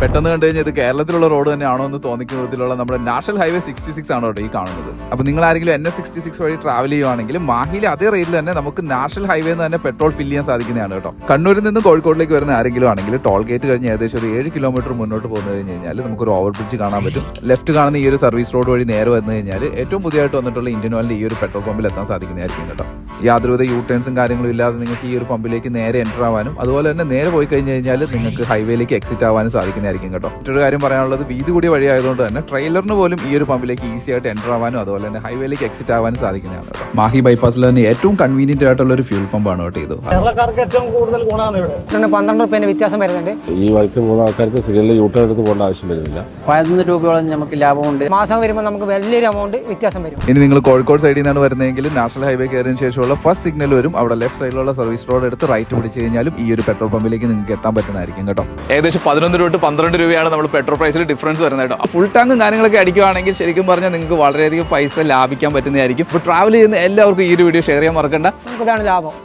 പെട്ടെന്ന് കണ്ടു കഴിഞ്ഞാൽ ഇത് കേരളത്തിലുള്ള റോഡ് തന്നെയാണോ എന്ന് തോന്നിക്കുന്ന വിധത്തിലുള്ള നമ്മുടെ നാഷണൽ ഹൈവേ 66 ആണ് കേട്ടോ ഈ കാണുന്നത്. അപ്പോൾ നിങ്ങൾ ആരെങ്കിലും NS66 വഴി ട്രാവൽ ചെയ്യുവാണെങ്കിൽ മാഹിയിലെ അതേ റേറ്റിൽ തന്നെ നമുക്ക് നാഷണൽ ഹൈവേ തന്നെ പെട്രോൾ ഫില്ല് ചെയ്യാൻ സാധിക്കുന്നതാണ് കേട്ടോ. കണ്ണൂരിൽ നിന്ന് കോഴിക്കോടിലേക്ക് വരുന്ന ആരെങ്കിലും ആണെങ്കിൽ ടോൾ ഗേറ്റ് കഴിഞ്ഞ് ഏകദേശം ഒരു 7 കിലോമീറ്റർ മുന്നോട്ട് പോകുന്നു കഴിഞ്ഞാൽ നമുക്കൊരു ഓവർ ബ്രിഡ്ജ് കാണാൻ പറ്റും. ലെഫ്റ്റ് കാണുന്ന ഈ ഒരു സർവീസ് റോഡ് വഴി നേരെ വന്നു കഴിഞ്ഞാൽ ഏറ്റവും പുതിയതായിട്ട് വന്നിട്ടുള്ള ഇന്ത്യൻ ഓയിലിന്റെ ഈ ഒരു പെട്രോൾ പമ്പിൽ എത്താൻ സാധിക്കുന്നതായിരിക്കും കേട്ടോ. യാതൊരുവിധ യൂ ടേൺസും കാര്യങ്ങളും ഇല്ലാതെ നിങ്ങൾക്ക് ഈ ഒരു പമ്പിലേക്ക് നേരെ എൻ്റർ ആവാനും അതുപോലെ തന്നെ നേരെ പോയി കഴിഞ്ഞ് കഴിഞ്ഞാൽ നിങ്ങൾക്ക് ഹൈവേയിലേക്ക് എക്സിറ്റ് ആവാനും സാധിക്കുന്നതായിരിക്കും കേട്ടോ. മറ്റൊരു കാര്യം പറയാനുള്ളത് വീതി കൂടിയ വഴി ആയതുകൊണ്ട് തന്നെ ട്രെയിലറിന് പോലും ഈ ഒരു പമ്പിലേക്ക് ഈസി ആയിട്ട് എൻ്റർ ആവാനും അതുപോലെ തന്നെ ഹൈവേയിലേക്ക് എക്സിറ്റ് ആവാനും സാധിക്കുന്നതാണ് കേട്ടോ. മാഹി ബൈപ്പാസിൽ തന്നെ ഏറ്റവും കൺവീനിയന്റ് ആയിട്ടുള്ള ഒരു ഫ്യൂൽ പമ്പാണ് കേട്ടോ ഇത്. കേരളക്കാർക്ക് ഏറ്റവും കൂടുതൽ ഗുണമാണ് ഇവിടെ. 12 രൂപ വ്യത്യാസം വരുന്നുണ്ട്. ഈ വഴിക്ക് പോകുന്ന ആൾക്കാർക്ക് സിഗ്നലിൽ യൂട്ടേൺ എടുത്ത് പോകേണ്ട ആവശ്യം വരുന്നില്ല. 11 രൂപയോളം നമുക്ക് ലാഭമുണ്ട്. മാസം വരുമ്പോൾ നമുക്ക് വലിയൊരു എമൗണ്ട് വ്യത്യാസം വരും. ഇനി നിങ്ങൾ കോഴിക്കോട് സൈഡിൽ നിന്നാണ് വരുന്നതെങ്കിൽ നാഷണൽ ഹൈവേ കയറിയതിനു ശേഷമുള്ള ഫസ്റ്റ് സിഗ്നൽ വരും. അവിടെ ലെഫ്റ്റ് സൈഡിലുള്ള സർവീസ് റോഡ് എടുത്ത് റൈറ്റ് പിടിച്ച് കഴിഞ്ഞാലും ഈ ഒരു പെട്രോൾ പമ്പിലേക്ക് നിങ്ങൾക്ക് എത്താൻ പറ്റുന്നതായിരിക്കും കേട്ടോ. ഏകദേശം 11 രൂപ to 12 രൂപയാണ് നമ്മൾ പെട്രോൾ പ്രൈസിൽ ഡിഫറൻസ് വരുന്നത് കേട്ടോ. ഫുൾ ടാങ്കും കാര്യങ്ങളൊക്കെ അടിക്കുകയാണെങ്കിൽ ശരിക്കും പറഞ്ഞാൽ നിങ്ങൾക്ക് വളരെയധികം പൈസ ലാഭിക്കാൻ പറ്റുന്നതായിരിക്കും. ഇപ്പോൾ ട്രാവൽ ചെയ്യുന്ന എല്ലാവർക്കും ഈ ഒരു വീഡിയോ ഷെയർ ചെയ്യാൻ മറക്കണ്ട. ഇതാണ് ലാഭം.